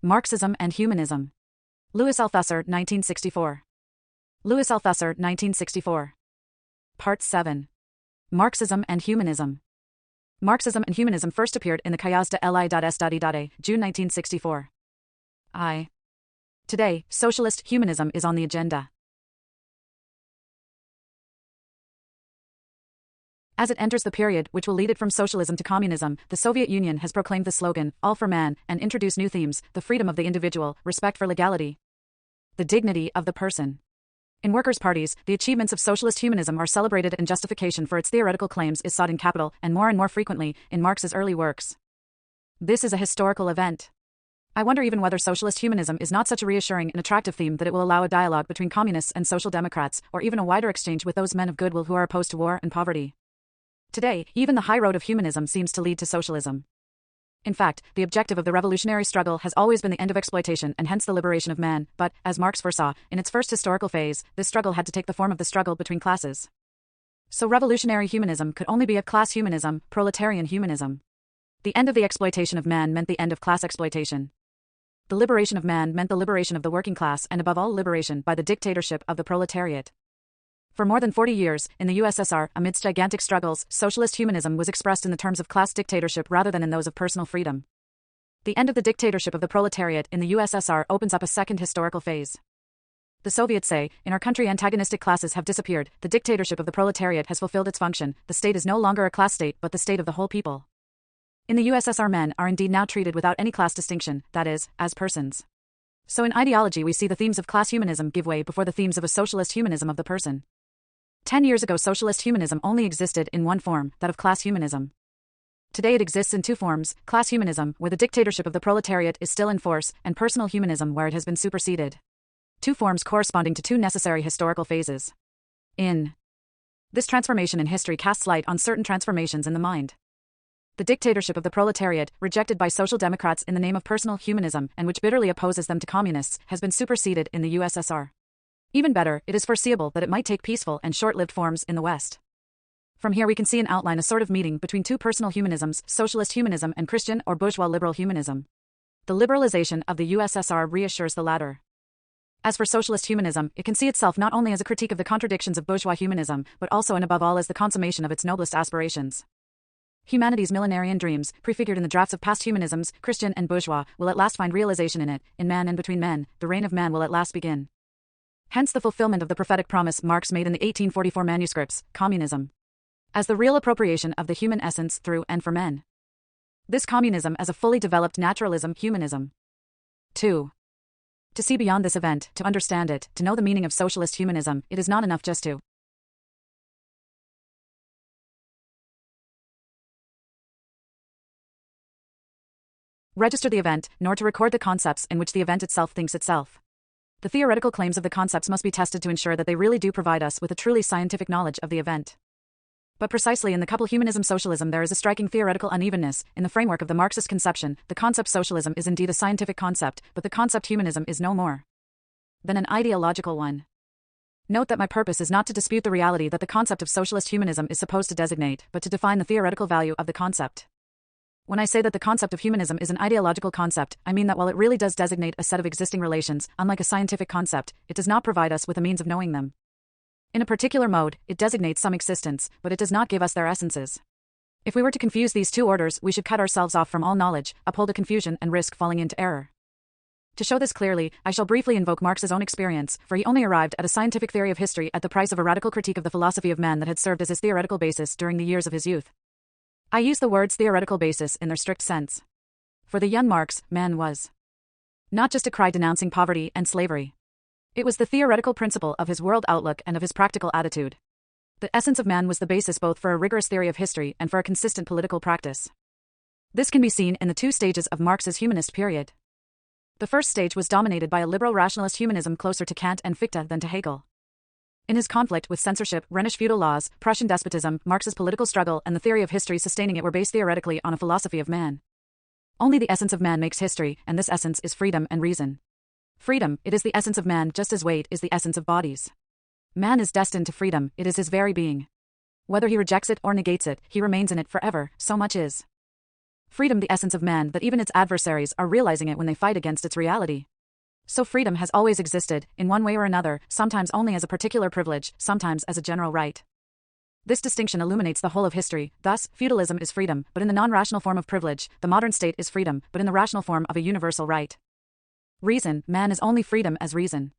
Marxism and Humanism. Louis Althusser, 1964. Louis Althusser, 1964. Part 7. Marxism and Humanism. Marxism and Humanism first appeared in the Cahiers de l'I.S.I., June 1964. Today, socialist humanism is on the agenda. As it enters the period which will lead it from socialism to communism, the Soviet Union has proclaimed the slogan, All for Man, and introduced new themes, the freedom of the individual, respect for legality, the dignity of the person. In workers' parties, the achievements of socialist humanism are celebrated, and justification for its theoretical claims is sought in capital, and more frequently, in Marx's early works. This is a historical event. I wonder even whether socialist humanism is not such a reassuring and attractive theme that it will allow a dialogue between communists and social democrats, or even a wider exchange with those men of goodwill who are opposed to war and poverty. Today, even the high road of humanism seems to lead to socialism. In fact, the objective of the revolutionary struggle has always been the end of exploitation and hence the liberation of man, but, as Marx foresaw, in its first historical phase, this struggle had to take the form of the struggle between classes. So revolutionary humanism could only be a class humanism, proletarian humanism. The end of the exploitation of man meant the end of class exploitation. The liberation of man meant the liberation of the working class and above all liberation by the dictatorship of the proletariat. For more than 40 years, in the USSR, amidst gigantic struggles, socialist humanism was expressed in the terms of class dictatorship rather than in those of personal freedom. The end of the dictatorship of the proletariat in the USSR opens up a second historical phase. The Soviets say, in our country antagonistic classes have disappeared, the dictatorship of the proletariat has fulfilled its function, the state is no longer a class state but the state of the whole people. In the USSR, men are indeed now treated without any class distinction, that is, as persons. So in ideology we see the themes of class humanism give way before the themes of a socialist humanism of the person. 10 years ago socialist humanism only existed in one form, that of class humanism. Today it exists in two forms, class humanism, where the dictatorship of the proletariat is still in force, and personal humanism where it has been superseded. Two forms corresponding to two necessary historical phases. This transformation in history casts light on certain transformations in the mind. The dictatorship of the proletariat, rejected by social democrats in the name of personal humanism, and which bitterly opposes them to communists, has been superseded in the USSR. Even better, it is foreseeable that it might take peaceful and short-lived forms in the West. From here we can see and outline a sort of meeting between two personal humanisms, socialist humanism and Christian or bourgeois liberal humanism. The liberalization of the USSR reassures the latter. As for socialist humanism, it can see itself not only as a critique of the contradictions of bourgeois humanism, but also and above all as the consummation of its noblest aspirations. Humanity's millenarian dreams, prefigured in the drafts of past humanisms, Christian and bourgeois, will at last find realization in it, in man and between men, the reign of man will at last begin. Hence the fulfillment of the prophetic promise Marx made in the 1844 manuscripts, communism, as the real appropriation of the human essence through and for men. This communism as a fully developed naturalism, humanism. 2. To see beyond this event, to understand it, to know the meaning of socialist humanism, it is not enough just to register the event, nor to record the concepts in which the event itself thinks itself. The theoretical claims of the concepts must be tested to ensure that they really do provide us with a truly scientific knowledge of the event. But precisely in the couple humanism-socialism there is a striking theoretical unevenness. In the framework of the Marxist conception, the concept socialism is indeed a scientific concept, but the concept humanism is no more than an ideological one. Note that my purpose is not to dispute the reality that the concept of socialist humanism is supposed to designate, but to define the theoretical value of the concept. When I say that the concept of humanism is an ideological concept, I mean that while it really does designate a set of existing relations, unlike a scientific concept, it does not provide us with a means of knowing them. In a particular mode, it designates some existence, but it does not give us their essences. If we were to confuse these two orders, we should cut ourselves off from all knowledge, uphold a confusion, and risk falling into error. To show this clearly, I shall briefly invoke Marx's own experience, for he only arrived at a scientific theory of history at the price of a radical critique of the philosophy of man that had served as his theoretical basis during the years of his youth. I use the words theoretical basis in their strict sense. For the young Marx, man was not just a cry denouncing poverty and slavery. It was the theoretical principle of his world outlook and of his practical attitude. The essence of man was the basis both for a rigorous theory of history and for a consistent political practice. This can be seen in the two stages of Marx's humanist period. The first stage was dominated by a liberal rationalist humanism closer to Kant and Fichte than to Hegel. In his conflict with censorship, Rhenish feudal laws, Prussian despotism, Marx's political struggle and the theory of history sustaining it were based theoretically on a philosophy of man. Only the essence of man makes history, and this essence is freedom and reason. Freedom, it is the essence of man just as weight is the essence of bodies. Man is destined to freedom, it is his very being. Whether he rejects it or negates it, he remains in it forever, so much is Freedom, the essence of man, that even its adversaries are realizing it when they fight against its reality. So freedom has always existed, in one way or another, sometimes only as a particular privilege, sometimes as a general right. This distinction illuminates the whole of history. Thus, feudalism is freedom, but in the non-rational form of privilege; the modern state is freedom, but in the rational form of a universal right. Reason, man is only freedom as reason.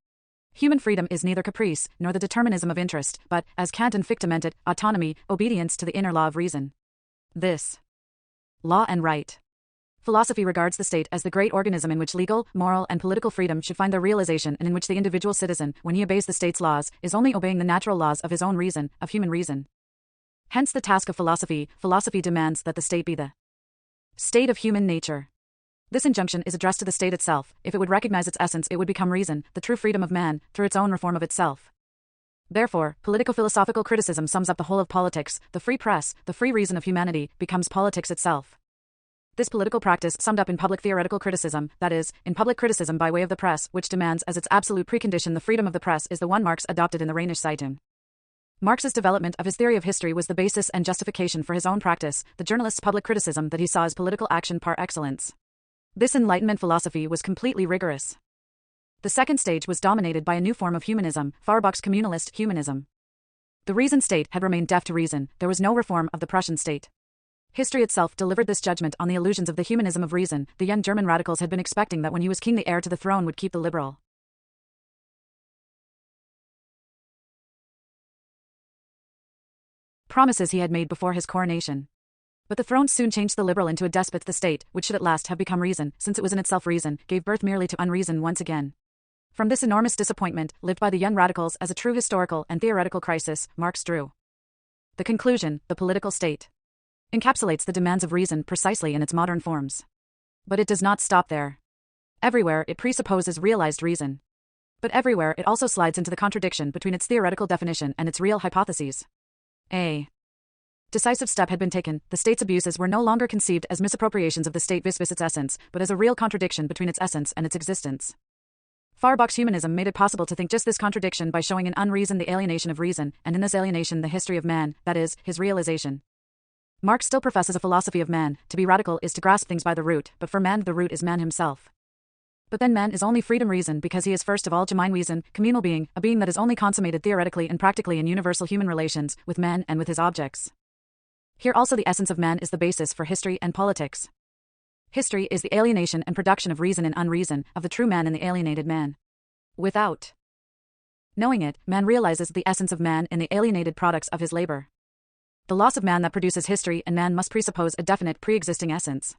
Human freedom is neither caprice, nor the determinism of interest, but, as Kant and Fichte meant it, autonomy, obedience to the inner law of reason. This law and right. Philosophy regards the state as the great organism in which legal, moral, and political freedom should find their realization, and in which the individual citizen, when he obeys the state's laws, is only obeying the natural laws of his own reason, of human reason. Hence the task of philosophy demands that the state be the state of human nature. This injunction is addressed to the state itself. If it would recognize its essence, it would become reason, the true freedom of man, through its own reform of itself. Therefore, politico-philosophical criticism sums up the whole of politics. The free press, the free reason of humanity, becomes politics itself. This political practice summed up in public theoretical criticism, that is, in public criticism by way of the press, which demands as its absolute precondition the freedom of the press, is the one Marx adopted in the Rheinische Zeitung. Marx's development of his theory of history was the basis and justification for his own practice, the journalist's public criticism that he saw as political action par excellence. This Enlightenment philosophy was completely rigorous. The second stage was dominated by a new form of humanism, Feuerbach's communalist humanism. The reason state had remained deaf to reason; there was no reform of the Prussian state. History itself delivered this judgment on the illusions of the humanism of reason. The young German radicals had been expecting that when he was king the heir to the throne would keep the liberal promises he had made before his coronation. But the throne soon changed the liberal into a despot. The state, which should at last have become reason, since it was in itself reason, gave birth merely to unreason once again. From this enormous disappointment, lived by the young radicals as a true historical and theoretical crisis, Marx drew the conclusion: the political state encapsulates the demands of reason precisely in its modern forms. But it does not stop there. Everywhere it presupposes realized reason. But everywhere it also slides into the contradiction between its theoretical definition and its real hypotheses. A decisive step had been taken. The state's abuses were no longer conceived as misappropriations of the state vis its essence, but as a real contradiction between its essence and its existence. Feuerbach's humanism made it possible to think just this contradiction by showing in unreason the alienation of reason, and in this alienation the history of man, that is, his realization. Marx still professes a philosophy of man. To be radical is to grasp things by the root, but for man the root is man himself. But then man is only freedom reason because he is first of all Gemeinwesen, communal being, a being that is only consummated theoretically and practically in universal human relations, with man and with his objects. Here also the essence of man is the basis for history and politics. History is the alienation and production of reason in unreason, of the true man in the alienated man. Without knowing it, man realizes the essence of man in the alienated products of his labor. The loss of man that produces history and man must presuppose a definite pre-existing essence.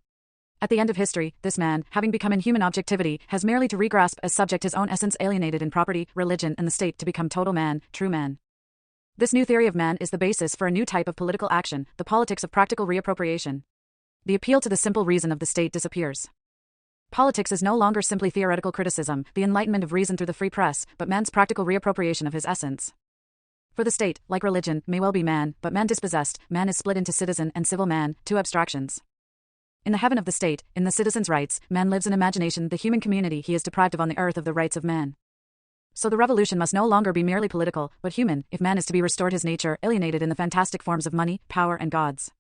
At the end of history, this man, having become in human objectivity, has merely to regrasp as subject his own essence alienated in property, religion, and the state to become total man, true man. This new theory of man is the basis for a new type of political action, the politics of practical reappropriation. The appeal to the simple reason of the state disappears. Politics is no longer simply theoretical criticism, the enlightenment of reason through the free press, but man's practical reappropriation of his essence. For the state, like religion, may well be man, but man dispossessed, man is split into citizen and civil man, two abstractions. In the heaven of the state, in the citizen's rights, man lives in imagination, the human community he is deprived of on the earth of the rights of man. So the revolution must no longer be merely political, but human, if man is to be restored his nature, alienated in the fantastic forms of money, power, and gods.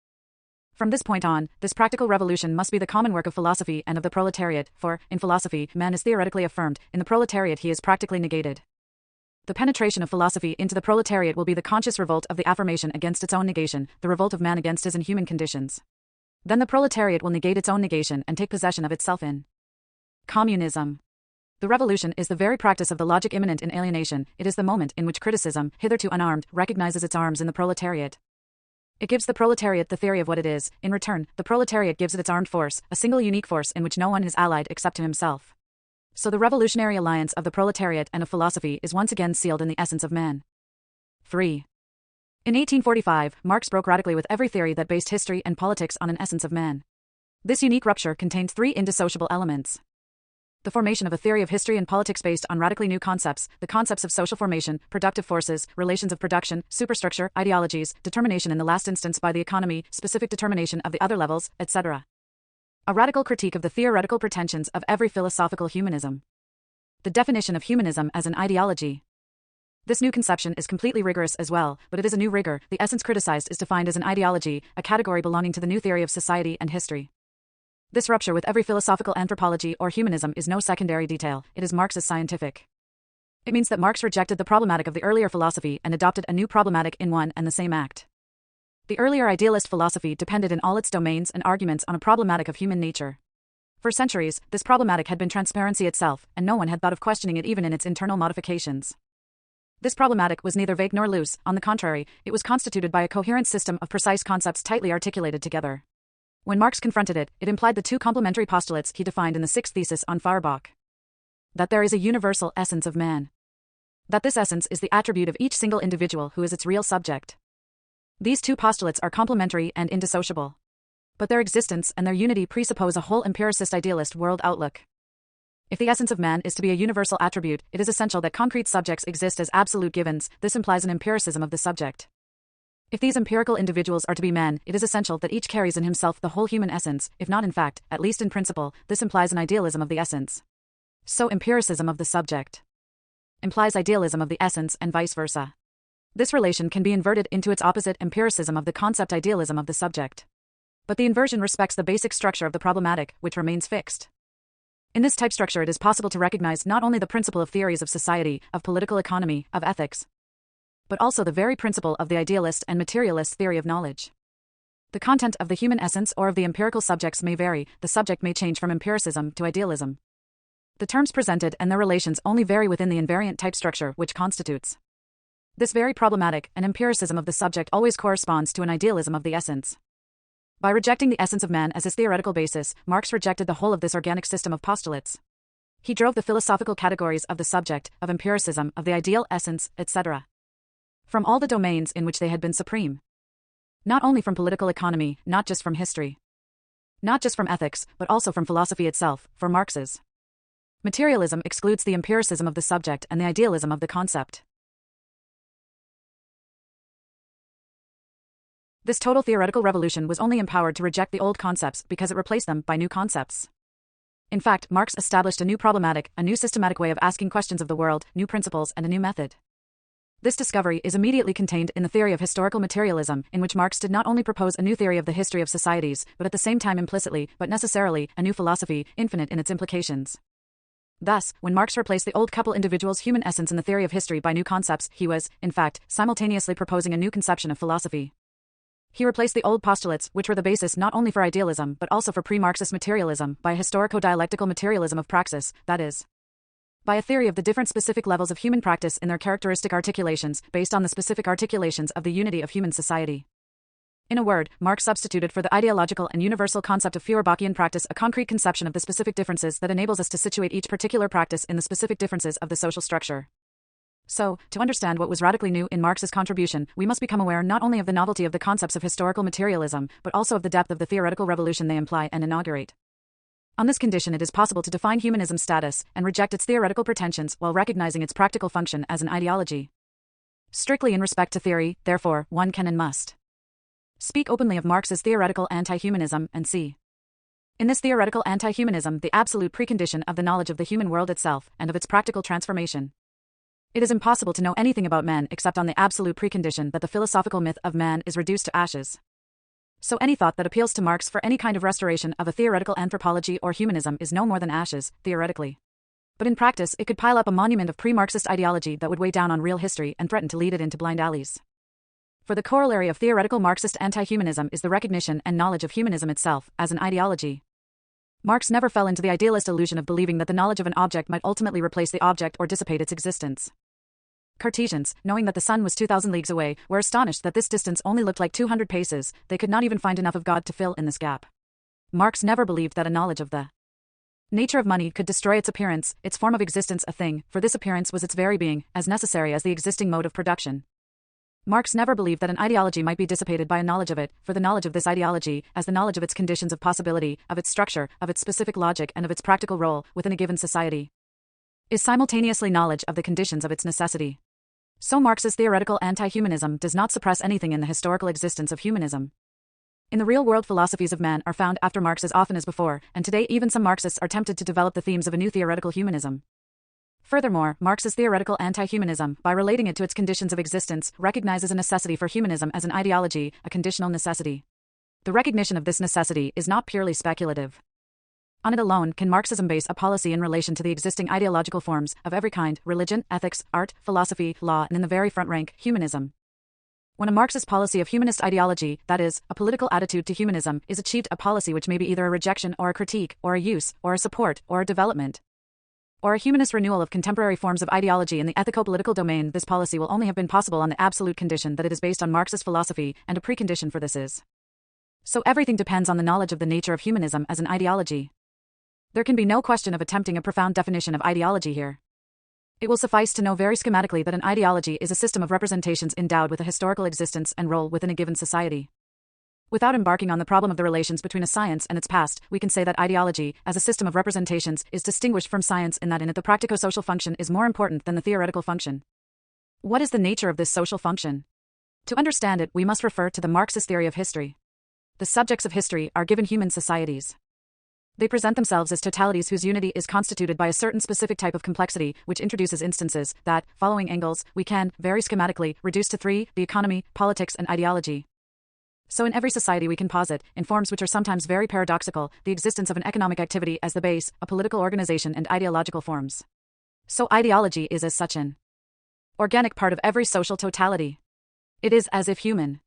From this point on, this practical revolution must be the common work of philosophy and of the proletariat, for, in philosophy, man is theoretically affirmed, in the proletariat he is practically negated. The penetration of philosophy into the proletariat will be the conscious revolt of the affirmation against its own negation, the revolt of man against his inhuman conditions. Then the proletariat will negate its own negation and take possession of itself in communism. The revolution is the very practice of the logic immanent in alienation. It is the moment in which criticism, hitherto unarmed, recognizes its arms in the proletariat. It gives the proletariat the theory of what it is. In return, the proletariat gives it its armed force, a single unique force in which no one is allied except to himself. So the revolutionary alliance of the proletariat and of philosophy is once again sealed in the essence of man. 3. In 1845, Marx broke radically with every theory that based history and politics on an essence of man. This unique rupture contained three indissociable elements: the formation of a theory of history and politics based on radically new concepts, the concepts of social formation, productive forces, relations of production, superstructure, ideologies, determination in the last instance by the economy, specific determination of the other levels, etc. A radical critique of the theoretical pretensions of every philosophical humanism. The definition of humanism as an ideology. This new conception is completely rigorous as well, but it is a new rigor. The essence criticized is defined as an ideology, a category belonging to the new theory of society and history. This rupture with every philosophical anthropology or humanism is no secondary detail, it is Marx's scientific. It means that Marx rejected the problematic of the earlier philosophy and adopted a new problematic in one and the same act. The earlier idealist philosophy depended in all its domains and arguments on a problematic of human nature. For centuries, this problematic had been transparency itself, and no one had thought of questioning it even in its internal modifications. This problematic was neither vague nor loose, on the contrary, it was constituted by a coherent system of precise concepts tightly articulated together. When Marx confronted it, it implied the two complementary postulates he defined in the sixth thesis on Feuerbach. That there is a universal essence of man. That this essence is the attribute of each single individual who is its real subject. These two postulates are complementary and indissociable. But their existence and their unity presuppose a whole empiricist idealist world outlook. If the essence of man is to be a universal attribute, it is essential that concrete subjects exist as absolute givens. This implies an empiricism of the subject. If these empirical individuals are to be men, it is essential that each carries in himself the whole human essence, if not in fact, at least in principle. This implies an idealism of the essence. So empiricism of the subject implies idealism of the essence and vice versa. This relation can be inverted into its opposite, empiricism of the concept, idealism of the subject. But the inversion respects the basic structure of the problematic, which remains fixed. In this type structure it is possible to recognize not only the principle of theories of society, of political economy, of ethics, but also the very principle of the idealist and materialist theory of knowledge. The content of the human essence or of the empirical subjects may vary, the subject may change from empiricism to idealism. The terms presented and their relations only vary within the invariant type structure which constitutes this very problematic. An empiricism of the subject always corresponds to an idealism of the essence. By rejecting the essence of man as his theoretical basis, Marx rejected the whole of this organic system of postulates. He drove the philosophical categories of the subject, of empiricism, of the ideal essence, etc. from all the domains in which they had been supreme. Not only from political economy, not just from history, not just from ethics, but also from philosophy itself, for Marx's materialism excludes the empiricism of the subject and the idealism of the concept. This total theoretical revolution was only empowered to reject the old concepts because it replaced them by new concepts. In fact, Marx established a new problematic, a new systematic way of asking questions of the world, new principles, and a new method. This discovery is immediately contained in the theory of historical materialism, in which Marx did not only propose a new theory of the history of societies, but at the same time implicitly, but necessarily, a new philosophy, infinite in its implications. Thus, when Marx replaced the old couple individual's human essence in the theory of history by new concepts, he was, in fact, simultaneously proposing a new conception of philosophy. He replaced the old postulates, which were the basis not only for idealism but also for pre-Marxist materialism, by a historico-dialectical materialism of praxis, that is, by a theory of the different specific levels of human practice in their characteristic articulations, based on the specific articulations of the unity of human society. In a word, Marx substituted for the ideological and universal concept of Feuerbachian practice a concrete conception of the specific differences that enables us to situate each particular practice in the specific differences of the social structure. So, to understand what was radically new in Marx's contribution, we must become aware not only of the novelty of the concepts of historical materialism, but also of the depth of the theoretical revolution they imply and inaugurate. On this condition it is possible to define humanism's status, and reject its theoretical pretensions while recognizing its practical function as an ideology. Strictly in respect to theory, therefore, one can and must speak openly of Marx's theoretical anti-humanism, and see in this theoretical anti-humanism the absolute precondition of the knowledge of the human world itself, and of its practical transformation. It is impossible to know anything about men except on the absolute precondition that the philosophical myth of man is reduced to ashes. So any thought that appeals to Marx for any kind of restoration of a theoretical anthropology or humanism is no more than ashes, theoretically. But in practice it could pile up a monument of pre-Marxist ideology that would weigh down on real history and threaten to lead it into blind alleys. For the corollary of theoretical Marxist anti-humanism is the recognition and knowledge of humanism itself, as an ideology. Marx never fell into the idealist illusion of believing that the knowledge of an object might ultimately replace the object or dissipate its existence. Cartesians, knowing that the sun was 2,000 leagues away, were astonished that this distance only looked like 200 paces, they could not even find enough of God to fill in this gap. Marx never believed that a knowledge of the nature of money could destroy its appearance, its form of existence a thing, for this appearance was its very being, as necessary as the existing mode of production. Marx never believed that an ideology might be dissipated by a knowledge of it, for the knowledge of this ideology, as the knowledge of its conditions of possibility, of its structure, of its specific logic and of its practical role, within a given society, is simultaneously knowledge of the conditions of its necessity. So Marx's theoretical anti-humanism does not suppress anything in the historical existence of humanism. In the real-world philosophies of man are found after Marx as often as before, and today even some Marxists are tempted to develop the themes of a new theoretical humanism. Furthermore, Marx's theoretical anti-humanism, by relating it to its conditions of existence, recognizes a necessity for humanism as an ideology, a conditional necessity. The recognition of this necessity is not purely speculative. On it alone can Marxism base a policy in relation to the existing ideological forms of every kind: religion, ethics, art, philosophy, law, and in the very front rank, humanism. When a Marxist policy of humanist ideology, that is, a political attitude to humanism, is achieved, a policy which may be either a rejection or a critique, or a use, or a support, or a development, or a humanist renewal of contemporary forms of ideology in the ethico-political domain, this policy will only have been possible on the absolute condition that it is based on Marxist philosophy, and a precondition for this is. So everything depends on the knowledge of the nature of humanism as an ideology. There can be no question of attempting a profound definition of ideology here. It will suffice to know very schematically that an ideology is a system of representations endowed with a historical existence and role within a given society. Without embarking on the problem of the relations between a science and its past, we can say that ideology, as a system of representations, is distinguished from science in that in it the practico-social function is more important than the theoretical function. What is the nature of this social function? To understand it, we must refer to the Marxist theory of history. The subjects of history are given human societies. They present themselves as totalities whose unity is constituted by a certain specific type of complexity, which introduces instances that, following Engels, we can, very schematically, reduce to three: the economy, politics, and ideology. So in every society we can posit, in forms which are sometimes very paradoxical, the existence of an economic activity as the base, a political organization, and ideological forms. So ideology is as such an organic part of every social totality. It is as if human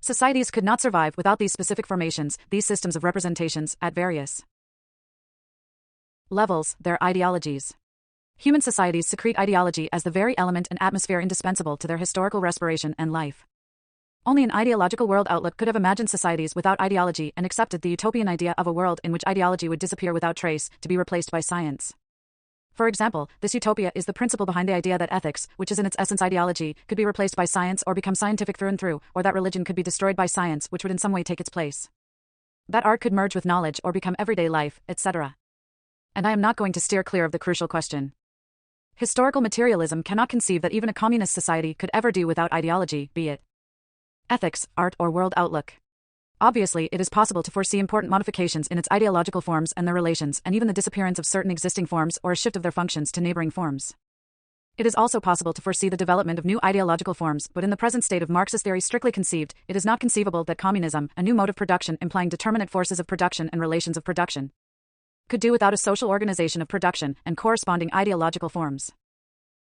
societies could not survive without these specific formations, these systems of representations, at various levels, their ideologies. Human societies secrete ideology as the very element and atmosphere indispensable to their historical respiration and life. Only an ideological world outlook could have imagined societies without ideology and accepted the utopian idea of a world in which ideology would disappear without trace, to be replaced by science. For example, this utopia is the principle behind the idea that ethics, which is in its essence ideology, could be replaced by science or become scientific through and through, or that religion could be destroyed by science, which would in some way take its place. That art could merge with knowledge or become everyday life, etc. And I am not going to steer clear of the crucial question. Historical materialism cannot conceive that even a communist society could ever do without ideology, be it ethics, art, or world outlook. Obviously, it is possible to foresee important modifications in its ideological forms and their relations, and even the disappearance of certain existing forms or a shift of their functions to neighboring forms. It is also possible to foresee the development of new ideological forms, but in the present state of Marxist theory strictly conceived, it is not conceivable that communism, a new mode of production implying determinate forces of production and relations of production, could do without a social organization of production and corresponding ideological forms.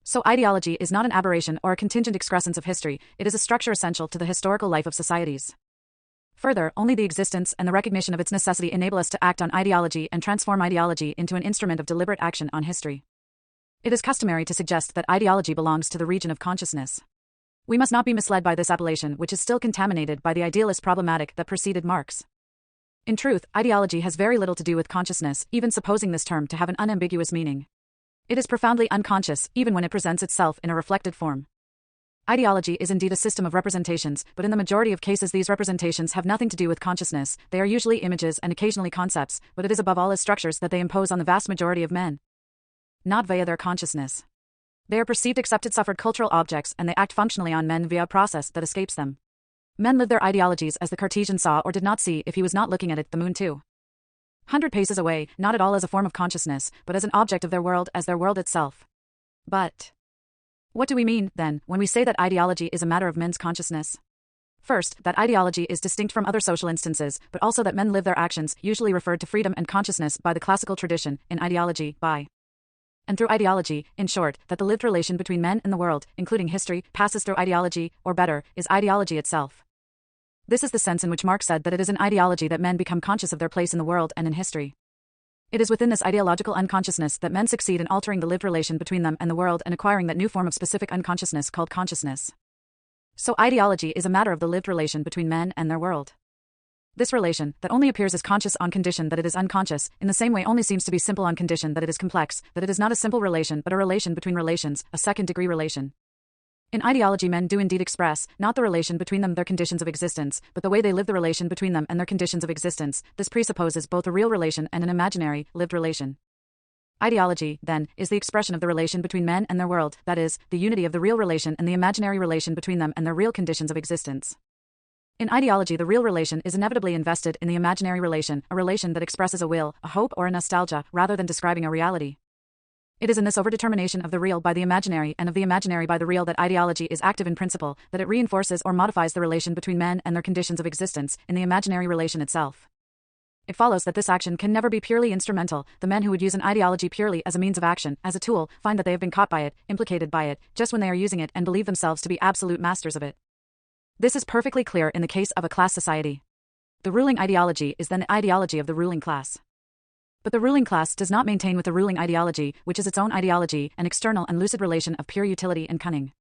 So ideology is not an aberration or a contingent excrescence of history, it is a structure essential to the historical life of societies. Further, only the existence and the recognition of its necessity enable us to act on ideology and transform ideology into an instrument of deliberate action on history. It is customary to suggest that ideology belongs to the region of consciousness. We must not be misled by this appellation, which is still contaminated by the idealist problematic that preceded Marx. In truth, ideology has very little to do with consciousness, even supposing this term to have an unambiguous meaning. It is profoundly unconscious, even when it presents itself in a reflected form. Ideology is indeed a system of representations, but in the majority of cases these representations have nothing to do with consciousness. They are usually images and occasionally concepts, but it is above all as structures that they impose on the vast majority of men, not via their consciousness. They are perceived accepted suffered cultural objects, and they act functionally on men via a process that escapes them. Men live their ideologies as the Cartesian saw or did not see if he was not looking at it, the moon 200 paces away, not at all as a form of consciousness, but as an object of their world, as their world itself. But what do we mean, then, when we say that ideology is a matter of men's consciousness? First, that ideology is distinct from other social instances, but also that men live their actions, usually referred to freedom and consciousness by the classical tradition, in ideology, by and through ideology, in short, that the lived relation between men and the world, including history, passes through ideology, or better, is ideology itself. This is the sense in which Marx said that it is in ideology that men become conscious of their place in the world and in history. It is within this ideological unconsciousness that men succeed in altering the lived relation between them and the world and acquiring that new form of specific unconsciousness called consciousness. So ideology is a matter of the lived relation between men and their world. This relation, that only appears as conscious on condition that it is unconscious, in the same way only seems to be simple on condition that it is complex, that it is not a simple relation but a relation between relations, a second-degree relation. In ideology men do indeed express, not the relation between them their conditions of existence, but the way they live the relation between them and their conditions of existence. This presupposes both a real relation and an imaginary, lived relation. Ideology, then, is the expression of the relation between men and their world, that is, the unity of the real relation and the imaginary relation between them and their real conditions of existence. In ideology the real relation is inevitably invested in the imaginary relation, a relation that expresses a will, a hope or a nostalgia, rather than describing a reality. It is in this overdetermination of the real by the imaginary and of the imaginary by the real that ideology is active in principle, that it reinforces or modifies the relation between men and their conditions of existence, in the imaginary relation itself. It follows that this action can never be purely instrumental. The men who would use an ideology purely as a means of action, as a tool, find that they have been caught by it, implicated by it, just when they are using it and believe themselves to be absolute masters of it. This is perfectly clear in the case of a class society. The ruling ideology is then the ideology of the ruling class. But the ruling class does not maintain with the ruling ideology, which is its own ideology, an external and lucid relation of pure utility and cunning.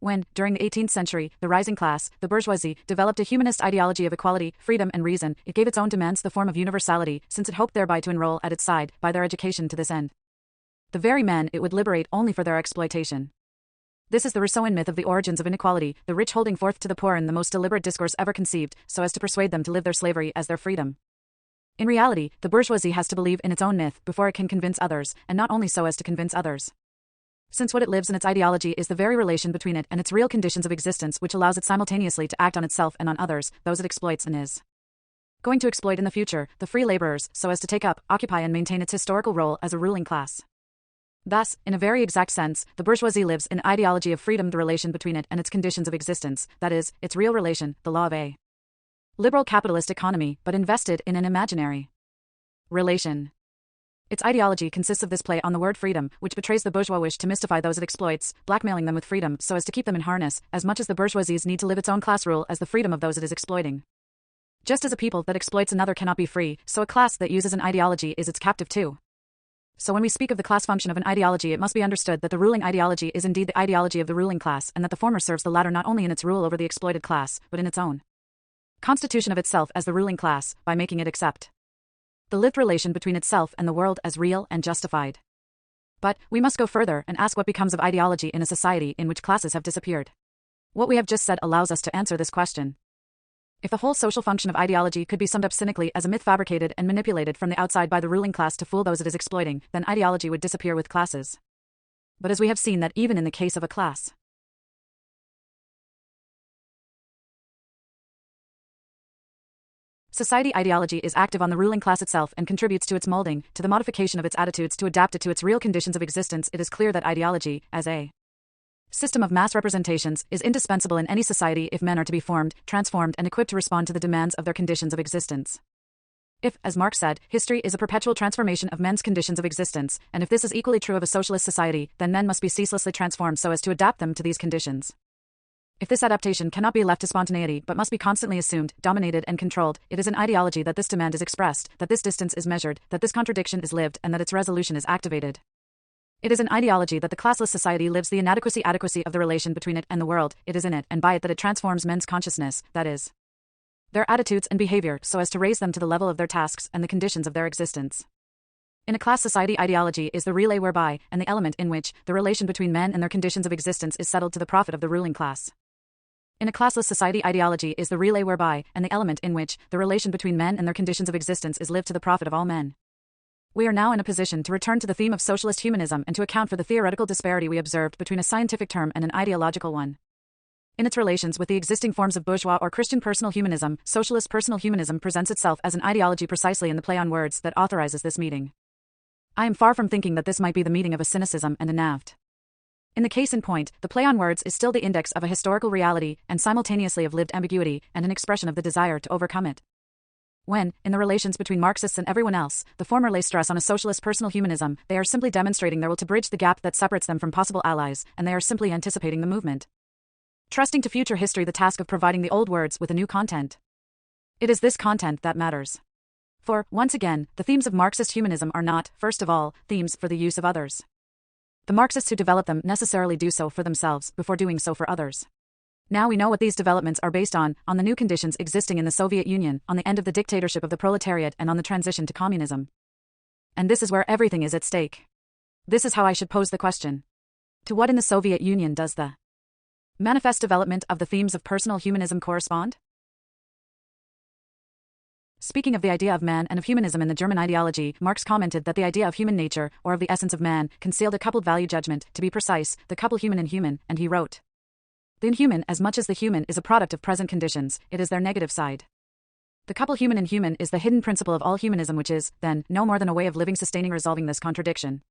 When, during the 18th century, the rising class, the bourgeoisie, developed a humanist ideology of equality, freedom and reason, it gave its own demands the form of universality, since it hoped thereby to enroll at its side, by their education to this end, the very men it would liberate only for their exploitation. This is the Rousseauian myth of the origins of inequality, the rich holding forth to the poor in the most deliberate discourse ever conceived, so as to persuade them to live their slavery as their freedom. In reality, the bourgeoisie has to believe in its own myth before it can convince others, and not only so as to convince others. Since what it lives in its ideology is the very relation between it and its real conditions of existence which allows it simultaneously to act on itself and on others, those it exploits and is going to exploit in the future, the free laborers, so as to take up, occupy and maintain its historical role as a ruling class. Thus, in a very exact sense, the bourgeoisie lives in ideology of freedom, the relation between it and its conditions of existence, that is, its real relation, the law of a liberal capitalist economy, but invested in an imaginary relation. Its ideology consists of this play on the word freedom, which betrays the bourgeois wish to mystify those it exploits, blackmailing them with freedom so as to keep them in harness, as much as the bourgeoisie's need to live its own class rule as the freedom of those it is exploiting. Just as a people that exploits another cannot be free, so a class that uses an ideology is its captive too. So when we speak of the class function of an ideology, it must be understood that the ruling ideology is indeed the ideology of the ruling class, and that the former serves the latter not only in its rule over the exploited class, but in its own constitution of itself as the ruling class, by making it accept the lived relation between itself and the world as real and justified. But we must go further and ask what becomes of ideology in a society in which classes have disappeared. What we have just said allows us to answer this question. If the whole social function of ideology could be summed up cynically as a myth fabricated and manipulated from the outside by the ruling class to fool those it is exploiting, then ideology would disappear with classes. But as we have seen that even in the case of a class society, ideology is active on the ruling class itself and contributes to its molding, to the modification of its attitudes to adapt it to its real conditions of existence. It is clear that ideology, as a system of mass representations, is indispensable in any society if men are to be formed, transformed and equipped to respond to the demands of their conditions of existence. If, as Marx said, history is a perpetual transformation of men's conditions of existence, and if this is equally true of a socialist society, then men must be ceaselessly transformed so as to adapt them to these conditions. If this adaptation cannot be left to spontaneity but must be constantly assumed, dominated and controlled, it is in ideology that this demand is expressed, that this distance is measured, that this contradiction is lived and that its resolution is activated. It is in ideology that the classless society lives the adequacy of the relation between it and the world. It is in it and by it that it transforms men's consciousness, that is, their attitudes and behavior, so as to raise them to the level of their tasks and the conditions of their existence. In a class society, ideology is the relay whereby, and the element in which, the relation between men and their conditions of existence is settled to the profit of the ruling class. In a classless society, ideology is the relay whereby, and the element in which, the relation between men and their conditions of existence is lived to the profit of all men. We are now in a position to return to the theme of socialist humanism and to account for the theoretical disparity we observed between a scientific term and an ideological one. In its relations with the existing forms of bourgeois or Christian personal humanism, socialist personal humanism presents itself as an ideology precisely in the play on words that authorizes this meeting. I am far from thinking that this might be the meeting of a cynicism and a naivete. In the case in point, the play on words is still the index of a historical reality and simultaneously of lived ambiguity and an expression of the desire to overcome it. When, in the relations between Marxists and everyone else, the former lay stress on a socialist personal humanism, they are simply demonstrating their will to bridge the gap that separates them from possible allies, and they are simply anticipating the movement, trusting to future history the task of providing the old words with a new content. It is this content that matters. For, once again, the themes of Marxist humanism are not, first of all, themes for the use of others. The Marxists who develop them necessarily do so for themselves before doing so for others. Now we know what these developments are based on the new conditions existing in the Soviet Union, on the end of the dictatorship of the proletariat and on the transition to communism. And this is where everything is at stake. This is how I should pose the question. To what in the Soviet Union does the manifest development of the themes of personal humanism correspond? Speaking of the idea of man and of humanism in the German ideology, Marx commented that the idea of human nature, or of the essence of man, concealed a coupled value judgment, to be precise, the couple human and human, and he wrote, "The inhuman, as much as the human, is a product of present conditions, it is their negative side. The couple human and human is the hidden principle of all humanism, which is, then, no more than a way of living sustaining resolving this contradiction.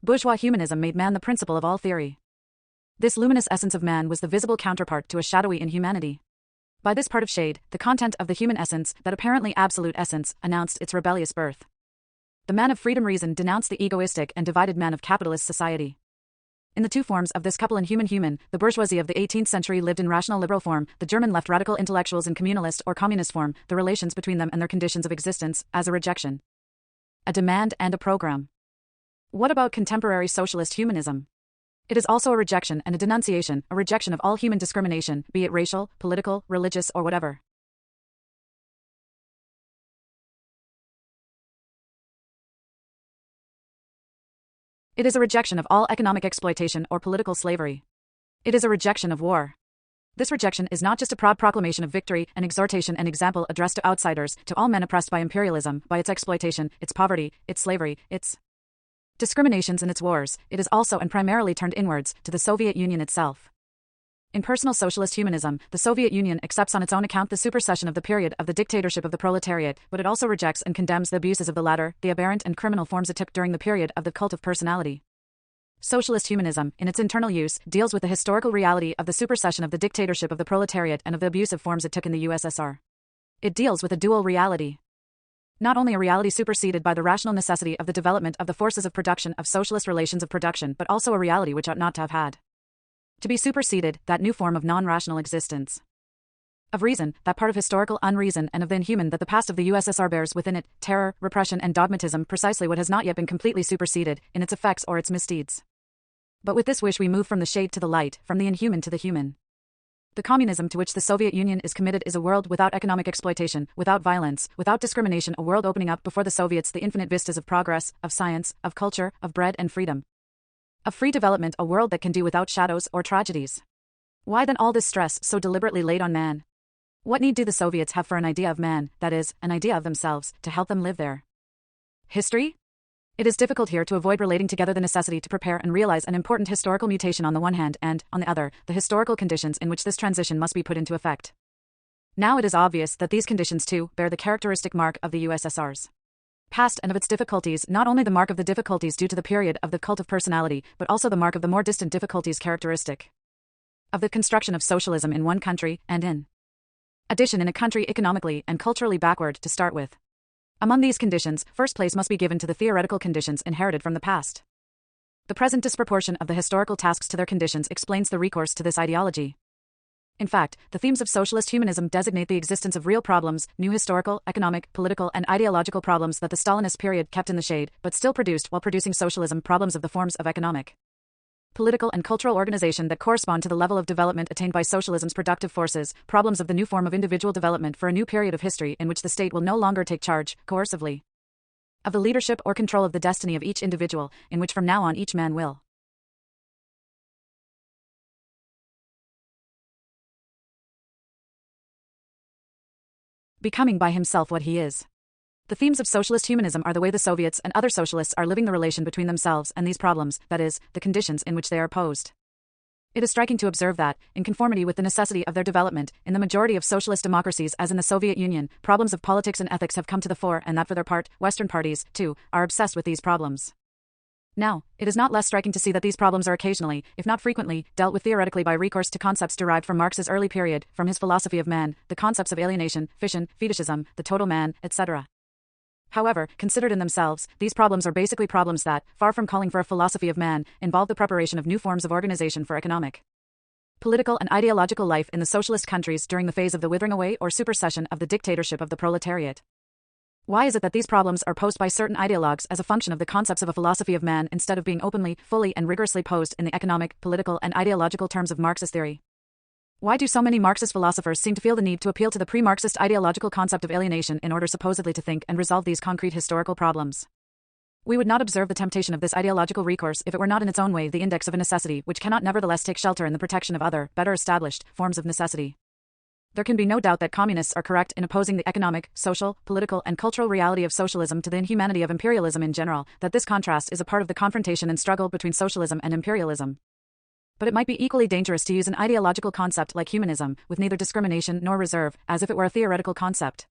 Bourgeois humanism made man the principle of all theory. This luminous essence of man was the visible counterpart to a shadowy inhumanity. By this part of shade, the content of the human essence, that apparently absolute essence, announced its rebellious birth. The man of freedom reason denounced the egoistic and divided man of capitalist society. In the two forms of this couple in human, the bourgeoisie of the 18th century lived in rational liberal form, the German left radical intellectuals in communalist or communist form, the relations between them and their conditions of existence, as a rejection, a demand and a program. What about contemporary socialist humanism? It is also a rejection and a denunciation, a rejection of all human discrimination, be it racial, political, religious, or whatever. It is a rejection of all economic exploitation or political slavery. It is a rejection of war. This rejection is not just a proud proclamation of victory, an exhortation and example addressed to outsiders, to all men oppressed by imperialism, by its exploitation, its poverty, its slavery, its discriminations and its wars. It is also and primarily turned inwards, to the Soviet Union itself. In personal socialist humanism, the Soviet Union accepts on its own account the supersession of the period of the dictatorship of the proletariat, but it also rejects and condemns the abuses of the latter, the aberrant and criminal forms it took during the period of the cult of personality. Socialist humanism, in its internal use, deals with the historical reality of the supersession of the dictatorship of the proletariat and of the abusive forms it took in the USSR. It deals with a dual reality. Not only a reality superseded by the rational necessity of the development of the forces of production of socialist relations of production, but also a reality which ought not to have had to be superseded, that new form of non-rational existence. Of reason, that part of historical unreason and of the inhuman that the past of the USSR bears within it, terror, repression and dogmatism, precisely what has not yet been completely superseded, in its effects or its misdeeds. But with this wish we move from the shade to the light, from the inhuman to the human. The communism to which the Soviet Union is committed is a world without economic exploitation, without violence, without discrimination, a world opening up before the Soviets the infinite vistas of progress, of science, of culture, of bread and freedom. Of free development, a world that can do without shadows or tragedies. Why then all this stress so deliberately laid on man? What need do the Soviets have for an idea of man, that is, an idea of themselves, to help them live there? History? It is difficult here to avoid relating together the necessity to prepare and realize an important historical mutation on the one hand and, on the other, the historical conditions in which this transition must be put into effect. Now it is obvious that these conditions too bear the characteristic mark of the USSR's past and of its difficulties, not only the mark of the difficulties due to the period of the cult of personality, but also the mark of the more distant difficulties characteristic of the construction of socialism in one country, and in addition in a country economically and culturally backward to start with. Among these conditions, first place must be given to the theoretical conditions inherited from the past. The present disproportion of the historical tasks to their conditions explains the recourse to this ideology. In fact, the themes of socialist humanism designate the existence of real problems, new historical, economic, political, and ideological problems that the Stalinist period kept in the shade, but still produced while producing socialism problems of the forms of economic, political, and cultural organization that correspond to the level of development attained by socialism's productive forces, problems of the new form of individual development for a new period of history in which the state will no longer take charge, coercively, of the leadership or control of the destiny of each individual, in which from now on each man will becoming by himself what he is. The themes of socialist humanism are the way the Soviets and other socialists are living the relation between themselves and these problems, that is, the conditions in which they are posed. It is striking to observe that, in conformity with the necessity of their development, in the majority of socialist democracies as in the Soviet Union, problems of politics and ethics have come to the fore and that for their part, Western parties, too, are obsessed with these problems. Now, it is not less striking to see that these problems are occasionally, if not frequently, dealt with theoretically by recourse to concepts derived from Marx's early period, from his philosophy of man, the concepts of alienation, fission, fetishism, the total man, etc. However, considered in themselves, these problems are basically problems that, far from calling for a philosophy of man, involve the preparation of new forms of organization for economic, political and ideological life in the socialist countries during the phase of the withering away or supersession of the dictatorship of the proletariat. Why is it that these problems are posed by certain ideologues as a function of the concepts of a philosophy of man instead of being openly, fully and rigorously posed in the economic, political and ideological terms of Marxist theory? Why do so many Marxist philosophers seem to feel the need to appeal to the pre-Marxist ideological concept of alienation in order supposedly to think and resolve these concrete historical problems? We would not observe the temptation of this ideological recourse if it were not in its own way the index of a necessity which cannot nevertheless take shelter in the protection of other, better established, forms of necessity. There can be no doubt that communists are correct in opposing the economic, social, political, and cultural reality of socialism to the inhumanity of imperialism in general, that this contrast is a part of the confrontation and struggle between socialism and imperialism. But it might be equally dangerous to use an ideological concept like humanism, with neither discrimination nor reserve, as if it were a theoretical concept,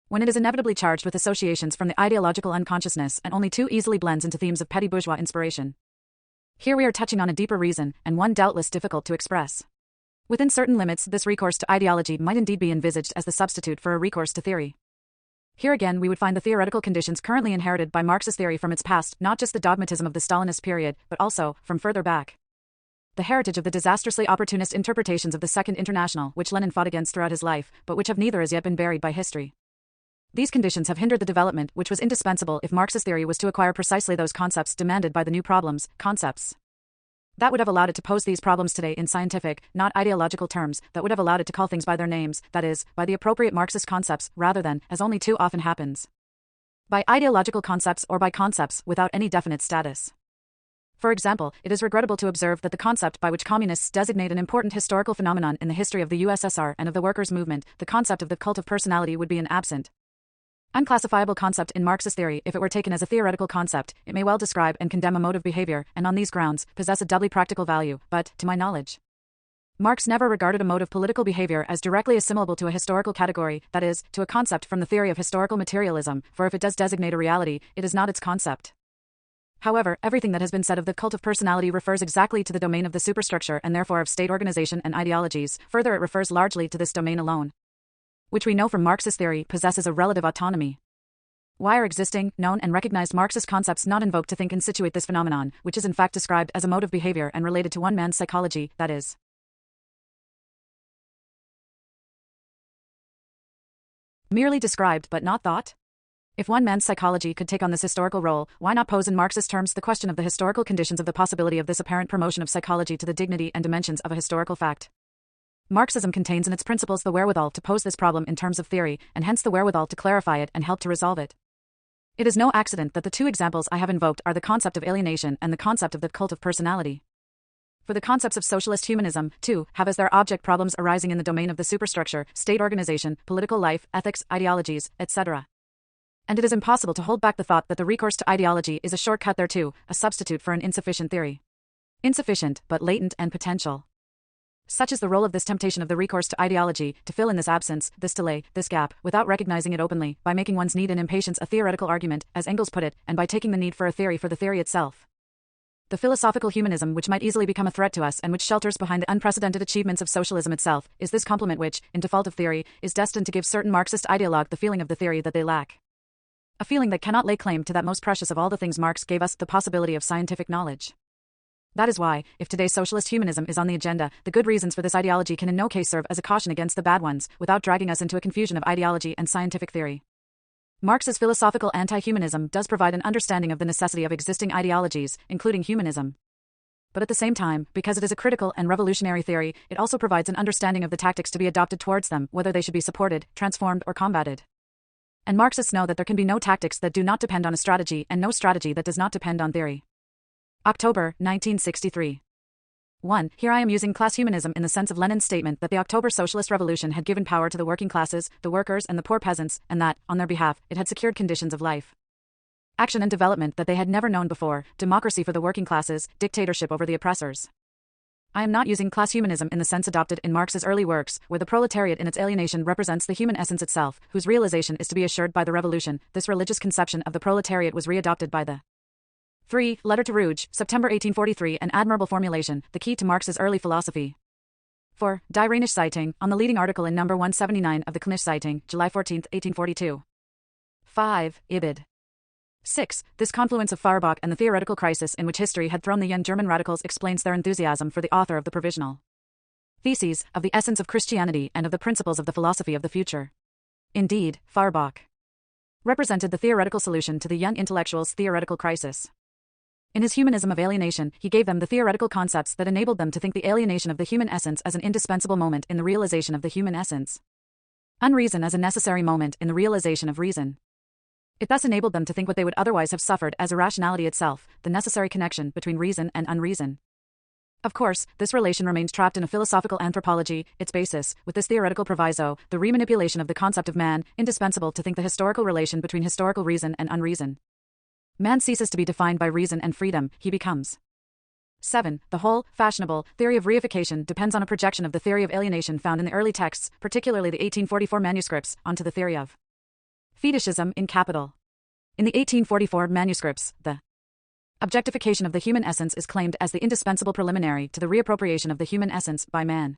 when it is inevitably charged with associations from the ideological unconsciousness and only too easily blends into themes of petty bourgeois inspiration. Here we are touching on a deeper reason, and one doubtless difficult to express. Within certain limits, this recourse to ideology might indeed be envisaged as the substitute for a recourse to theory. Here again we would find the theoretical conditions currently inherited by Marxist theory from its past, not just the dogmatism of the Stalinist period, but also, from further back, the heritage of the disastrously opportunist interpretations of the Second International, which Lenin fought against throughout his life, but which have neither as yet been buried by history. These conditions have hindered the development which was indispensable if Marxist theory was to acquire precisely those concepts demanded by the new problems, concepts that would have allowed it to pose these problems today in scientific, not ideological terms, that would have allowed it to call things by their names, that is, by the appropriate Marxist concepts, rather than, as only too often happens, by ideological concepts or by concepts without any definite status. For example, it is regrettable to observe that the concept by which communists designate an important historical phenomenon in the history of the USSR and of the workers' movement, the concept of the cult of personality, would be an absent, unclassifiable concept in Marxist theory. If it were taken as a theoretical concept, it may well describe and condemn a mode of behavior, and on these grounds, possess a doubly practical value, but, to my knowledge, Marx never regarded a mode of political behavior as directly assimilable to a historical category, that is, to a concept from the theory of historical materialism, for if it does designate a reality, it is not its concept. However, everything that has been said of the cult of personality refers exactly to the domain of the superstructure and therefore of state organization and ideologies. Further, it refers largely to this domain alone, which we know from Marxist theory possesses a relative autonomy. Why are existing, known and recognized Marxist concepts not invoked to think and situate this phenomenon, which is in fact described as a mode of behavior and related to one man's psychology, that is, merely described but not thought? If one man's psychology could take on this historical role, why not pose in Marxist terms the question of the historical conditions of the possibility of this apparent promotion of psychology to the dignity and dimensions of a historical fact? Marxism contains in its principles the wherewithal to pose this problem in terms of theory, and hence the wherewithal to clarify it and help to resolve it. It is no accident that the two examples I have invoked are the concept of alienation and the concept of the cult of personality. For the concepts of socialist humanism, too, have as their object problems arising in the domain of the superstructure, state organization, political life, ethics, ideologies, etc. And it is impossible to hold back the thought that the recourse to ideology is a shortcut thereto, a substitute for an insufficient theory. Insufficient, but latent and potential. Such is the role of this temptation of the recourse to ideology, to fill in this absence, this delay, this gap, without recognizing it openly, by making one's need and impatience a theoretical argument, as Engels put it, and by taking the need for a theory for the theory itself. The philosophical humanism which might easily become a threat to us and which shelters behind the unprecedented achievements of socialism itself, is this complement which, in default of theory, is destined to give certain Marxist ideologue the feeling of the theory that they lack. A feeling that cannot lay claim to that most precious of all the things Marx gave us, the possibility of scientific knowledge. That is why, if today's socialist humanism is on the agenda, the good reasons for this ideology can in no case serve as a caution against the bad ones, without dragging us into a confusion of ideology and scientific theory. Marx's philosophical anti-humanism does provide an understanding of the necessity of existing ideologies, including humanism. But at the same time, because it is a critical and revolutionary theory, it also provides an understanding of the tactics to be adopted towards them, whether they should be supported, transformed, or combated. And Marxists know that there can be no tactics that do not depend on a strategy, and no strategy that does not depend on theory. October, 1963. 1. Here I am using class humanism in the sense of Lenin's statement that the October Socialist Revolution had given power to the working classes, the workers and the poor peasants, and that, on their behalf, it had secured conditions of life, action and development that they had never known before, democracy for the working classes, dictatorship over the oppressors. I am not using class humanism in the sense adopted in Marx's early works, where the proletariat in its alienation represents the human essence itself, whose realization is to be assured by the revolution. This religious conception of the proletariat was readopted by the 3. Letter to Rouge, September 1843, an admirable formulation, the key to Marx's early philosophy. 4. Die Rheinische Zeitung, on the leading article in number 179 of the Kölnische Zeitung, July 14, 1842. 5. Ibid. 6. This confluence of Feuerbach and the theoretical crisis in which history had thrown the young German radicals explains their enthusiasm for the author of the provisional theses, of the essence of Christianity and of the principles of the philosophy of the future. Indeed, Feuerbach represented the theoretical solution to the young intellectuals' theoretical crisis. In his Humanism of Alienation, he gave them the theoretical concepts that enabled them to think the alienation of the human essence as an indispensable moment in the realization of the human essence, unreason as a necessary moment in the realization of reason. It thus enabled them to think what they would otherwise have suffered as irrationality itself, the necessary connection between reason and unreason. Of course, this relation remained trapped in a philosophical anthropology, its basis, with this theoretical proviso, the remanipulation of the concept of man, indispensable to think the historical relation between historical reason and unreason. Man ceases to be defined by reason and freedom, he becomes. 7. The whole, fashionable, theory of reification depends on a projection of the theory of alienation found in the early texts, particularly the 1844 manuscripts, onto the theory of fetishism in capital. In the 1844 manuscripts, the objectification of the human essence is claimed as the indispensable preliminary to the reappropriation of the human essence by man.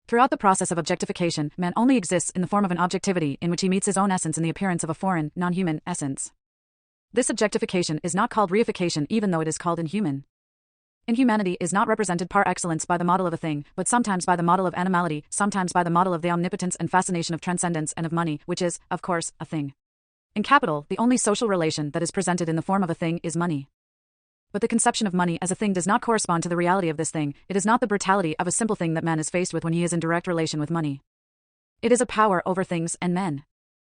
Throughout the process of objectification, man only exists in the form of an objectivity in which he meets his own essence in the appearance of a foreign, non-human essence. This objectification is not called reification even though it is called inhuman. Inhumanity is not represented par excellence by the model of a thing, but sometimes by the model of animality, sometimes by the model of the omnipotence and fascination of transcendence and of money, which is, of course, a thing. In capital, the only social relation that is presented in the form of a thing is money. But the conception of money as a thing does not correspond to the reality of this thing. It is not the brutality of a simple thing that man is faced with when he is in direct relation with money. It is a power over things and men.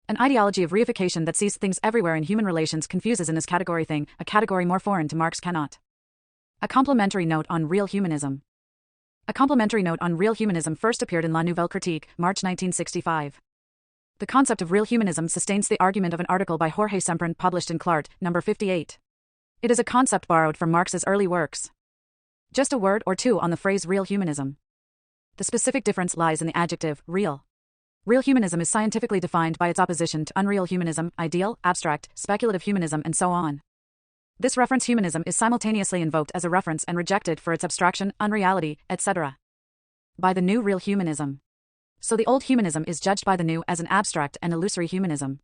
An ideology of reification that sees things everywhere in human relations confuses in this category thing, a category more foreign to Marx cannot. A complimentary note on real humanism. A complimentary note on real humanism first appeared in La Nouvelle Critique, March 1965. The concept of real humanism sustains the argument of an article by Jorge Semprin published in Clart, number 58. It is a concept borrowed from Marx's early works. Just a word or two on the phrase real humanism. The specific difference lies in the adjective, real. Real humanism is scientifically defined by its opposition to unreal humanism, ideal, abstract, speculative humanism, and so on. This reference humanism is simultaneously invoked as a reference and rejected for its abstraction, unreality, etc. by the new real humanism. So the old humanism is judged by the new as an abstract and illusory humanism.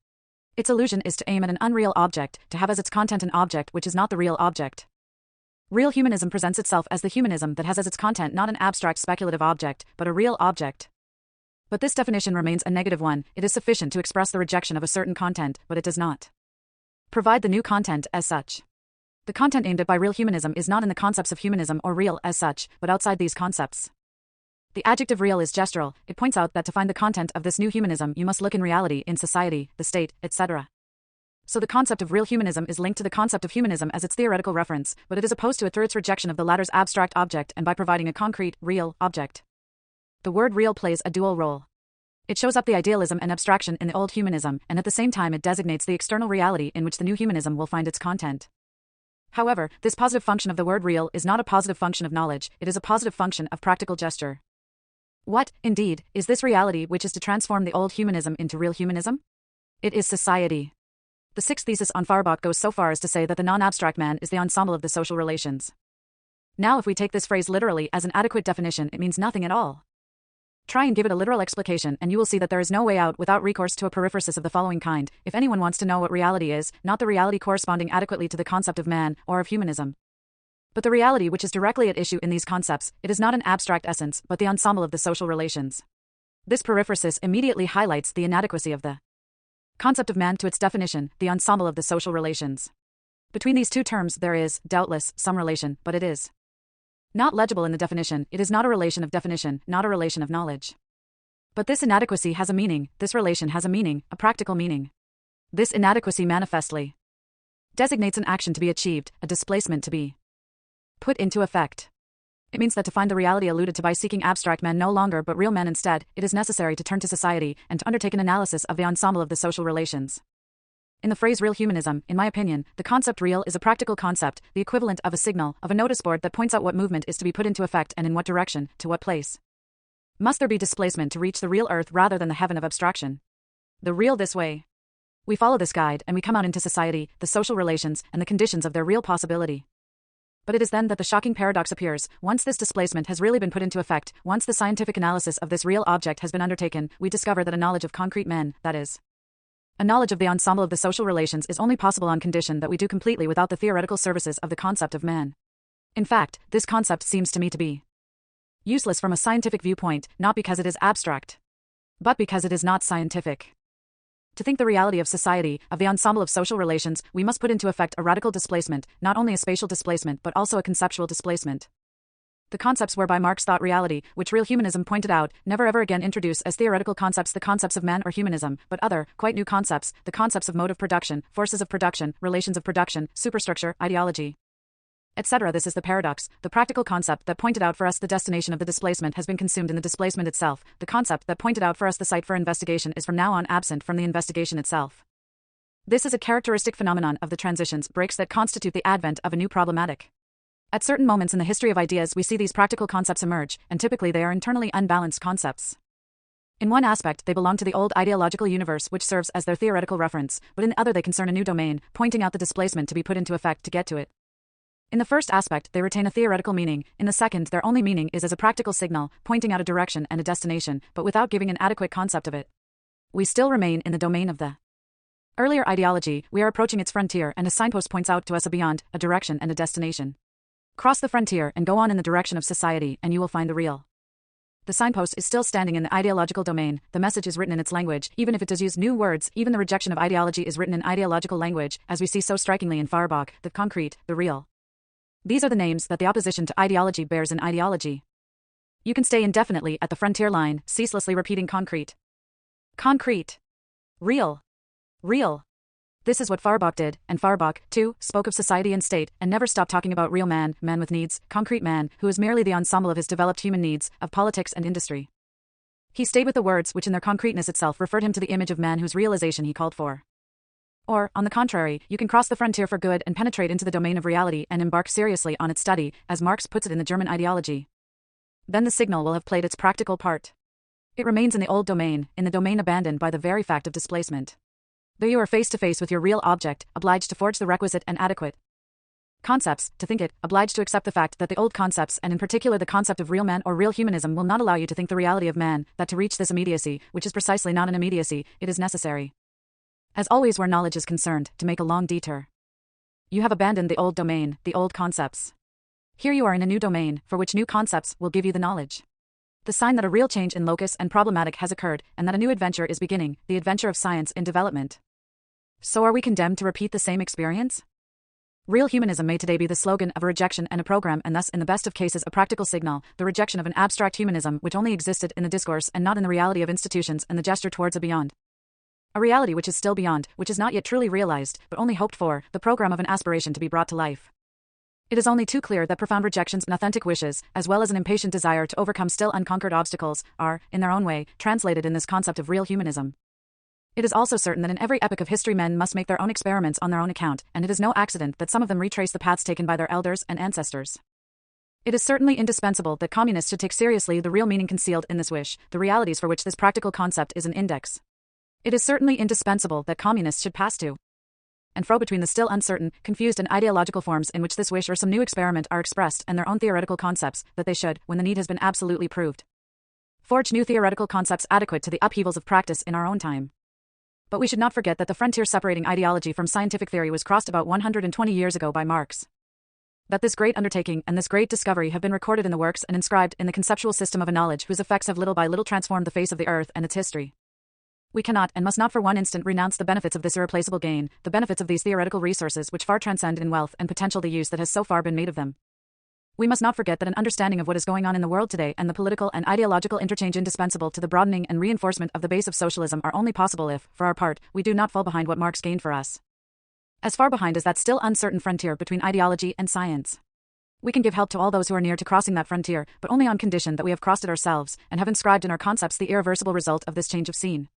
Its illusion is to aim at an unreal object, to have as its content an object which is not the real object. Real humanism presents itself as the humanism that has as its content not an abstract speculative object, but a real object. But this definition remains a negative one. It is sufficient to express the rejection of a certain content, but it does not provide the new content as such. The content aimed at by real humanism is not in the concepts of humanism or real as such, but outside these concepts. The adjective real is gestural. It points out that to find the content of this new humanism you must look in reality, in society, the state, etc. So the concept of real humanism is linked to the concept of humanism as its theoretical reference, but it is opposed to it through its rejection of the latter's abstract object and by providing a concrete, real, object. The word real plays a dual role. It shows up the idealism and abstraction in the old humanism, and at the same time it designates the external reality in which the new humanism will find its content. However, this positive function of the word real is not a positive function of knowledge, it is a positive function of practical gesture. What, indeed, is this reality which is to transform the old humanism into real humanism? It is society. The sixth thesis on Feuerbach goes so far as to say that the non-abstract man is the ensemble of the social relations. Now if we take this phrase literally as an adequate definition, it means nothing at all. Try and give it a literal explication and you will see that there is no way out without recourse to a periphrasis of the following kind. If anyone wants to know what reality is, not the reality corresponding adequately to the concept of man or of humanism, but the reality which is directly at issue in these concepts, it is not an abstract essence, but the ensemble of the social relations. This periphrasis immediately highlights the inadequacy of the concept of man to its definition, the ensemble of the social relations. Between these two terms there is, doubtless, some relation, but it is not legible in the definition. It is not a relation of definition, not a relation of knowledge. But this inadequacy has a meaning, this relation has a meaning, a practical meaning. This inadequacy manifestly designates an action to be achieved, a displacement to be put into effect. It means that to find the reality alluded to by seeking abstract men no longer but real men instead, it is necessary to turn to society and to undertake an analysis of the ensemble of the social relations. In the phrase real humanism, in my opinion, the concept real is a practical concept, the equivalent of a signal, of a notice board that points out what movement is to be put into effect and in what direction, to what place. Must there be displacement to reach the real earth rather than the heaven of abstraction? The real this way. We follow this guide and we come out into society, the social relations, and the conditions of their real possibility. But it is then that the shocking paradox appears. Once this displacement has really been put into effect, once the scientific analysis of this real object has been undertaken, we discover that a knowledge of concrete men, that is, a knowledge of the ensemble of the social relations, is only possible on condition that we do completely without the theoretical services of the concept of man. In fact, this concept seems to me to be useless from a scientific viewpoint, not because it is abstract, but because it is not scientific. To think the reality of society, of the ensemble of social relations, we must put into effect a radical displacement, not only a spatial displacement but also a conceptual displacement. The concepts whereby Marx thought reality, which real humanism pointed out, never ever again introduce as theoretical concepts the concepts of man or humanism, but other, quite new concepts, the concepts of mode of production, forces of production, relations of production, superstructure, ideology, etc. This is the paradox. The practical concept that pointed out for us the destination of the displacement has been consumed in the displacement itself. The concept that pointed out for us the site for investigation is from now on absent from the investigation itself. This is a characteristic phenomenon of the transitions, breaks that constitute the advent of a new problematic. At certain moments in the history of ideas we see these practical concepts emerge, and typically they are internally unbalanced concepts. In one aspect they belong to the old ideological universe which serves as their theoretical reference, but in the other they concern a new domain, pointing out the displacement to be put into effect to get to it. In the first aspect, they retain a theoretical meaning. In the second, their only meaning is as a practical signal, pointing out a direction and a destination, but without giving an adequate concept of it. We still remain in the domain of the earlier ideology. We are approaching its frontier, and a signpost points out to us a beyond, a direction and a destination. Cross the frontier and go on in the direction of society, and you will find the real. The signpost is still standing in the ideological domain. The message is written in its language, even if it does use new words. Even the rejection of ideology is written in ideological language, as we see so strikingly in Feuerbach, the concrete, the real. These are the names that the opposition to ideology bears in ideology. You can stay indefinitely at the frontier line, ceaselessly repeating concrete. Concrete. Real. Real. This is what Feuerbach did, and Feuerbach, too, spoke of society and state, and never stopped talking about real man, man with needs, concrete man, who is merely the ensemble of his developed human needs, of politics and industry. He stayed with the words which in their concreteness itself referred him to the image of man whose realization he called for. Or, on the contrary, you can cross the frontier for good and penetrate into the domain of reality and embark seriously on its study, as Marx puts it in the German ideology. Then the signal will have played its practical part. It remains in the old domain, in the domain abandoned by the very fact of displacement. Though you are face to face with your real object, obliged to forge the requisite and adequate concepts, to think it, obliged to accept the fact that the old concepts, and in particular the concept of real man or real humanism, will not allow you to think the reality of man, that to reach this immediacy, which is precisely not an immediacy, it is necessary, as always where knowledge is concerned, to make a long detour. You have abandoned the old domain, the old concepts. Here you are in a new domain, for which new concepts will give you the knowledge. The sign that a real change in locus and problematic has occurred, and that a new adventure is beginning, the adventure of science in development. So are we condemned to repeat the same experience? Real humanism may today be the slogan of a rejection and a program, and thus in the best of cases a practical signal, the rejection of an abstract humanism which only existed in the discourse and not in the reality of institutions, and the gesture towards a beyond. A reality which is still beyond, which is not yet truly realized, but only hoped for, the program of an aspiration to be brought to life. It is only too clear that profound rejections and authentic wishes, as well as an impatient desire to overcome still unconquered obstacles, are, in their own way, translated in this concept of real humanism. It is also certain that in every epoch of history men must make their own experiments on their own account, and it is no accident that some of them retrace the paths taken by their elders and ancestors. It is certainly indispensable that communists should take seriously the real meaning concealed in this wish, the realities for which this practical concept is an index. It is certainly indispensable that communists should pass to and fro between the still uncertain, confused and ideological forms in which this wish or some new experiment are expressed and their own theoretical concepts, that they should, when the need has been absolutely proved, forge new theoretical concepts adequate to the upheavals of practice in our own time. But we should not forget that the frontier separating ideology from scientific theory was crossed about 120 years ago by Marx. That this great undertaking and this great discovery have been recorded in the works and inscribed in the conceptual system of a knowledge whose effects have little by little transformed the face of the earth and its history. We cannot and must not for one instant renounce the benefits of this irreplaceable gain, the benefits of these theoretical resources which far transcend in wealth and potential the use that has so far been made of them. We must not forget that an understanding of what is going on in the world today and the political and ideological interchange indispensable to the broadening and reinforcement of the base of socialism are only possible if, for our part, we do not fall behind what Marx gained for us. As far behind as that still uncertain frontier between ideology and science. We can give help to all those who are near to crossing that frontier, but only on condition that we have crossed it ourselves, and have inscribed in our concepts the irreversible result of this change of scene.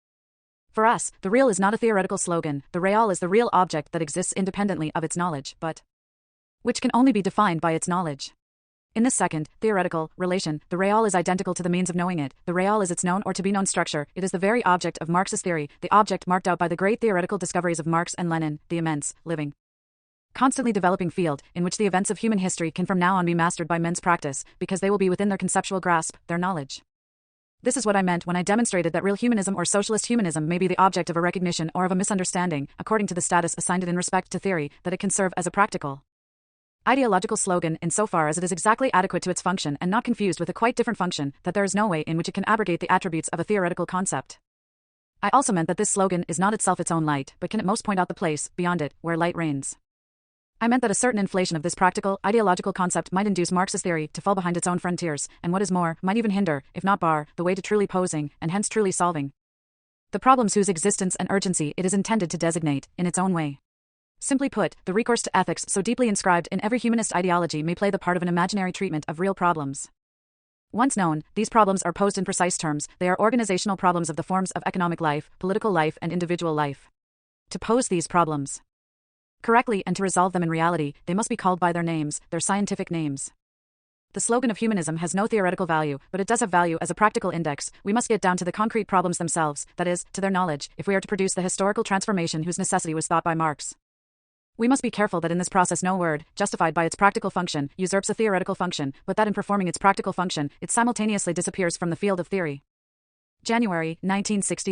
For us, the real is not a theoretical slogan, the real is the real object that exists independently of its knowledge, but which can only be defined by its knowledge. In this second, theoretical, relation, the real is identical to the means of knowing it, the real is its known or to be known structure, it is the very object of Marxist theory, the object marked out by the great theoretical discoveries of Marx and Lenin, the immense, living, constantly developing field, in which the events of human history can from now on be mastered by men's practice, because they will be within their conceptual grasp, their knowledge. This is what I meant when I demonstrated that real humanism or socialist humanism may be the object of a recognition or of a misunderstanding, according to the status assigned it in respect to theory, that it can serve as a practical ideological slogan insofar as it is exactly adequate to its function and not confused with a quite different function, that there is no way in which it can abrogate the attributes of a theoretical concept. I also meant that this slogan is not itself its own light, but can at most point out the place, beyond it, where light reigns. I meant that a certain inflation of this practical, ideological concept might induce Marxist theory to fall behind its own frontiers, and what is more, might even hinder, if not bar, the way to truly posing, and hence truly solving, the problems whose existence and urgency it is intended to designate, in its own way. Simply put, the recourse to ethics so deeply inscribed in every humanist ideology may play the part of an imaginary treatment of real problems. Once known, these problems are posed in precise terms, they are organizational problems of the forms of economic life, political life and individual life. To pose these problems correctly and to resolve them in reality, they must be called by their names, their scientific names. The slogan of humanism has no theoretical value, but it does have value as a practical index. We must get down to the concrete problems themselves, that is, to their knowledge, if we are to produce the historical transformation whose necessity was thought by Marx. We must be careful that in this process no word, justified by its practical function, usurps a theoretical function, but that in performing its practical function, it simultaneously disappears from the field of theory. January, 1963.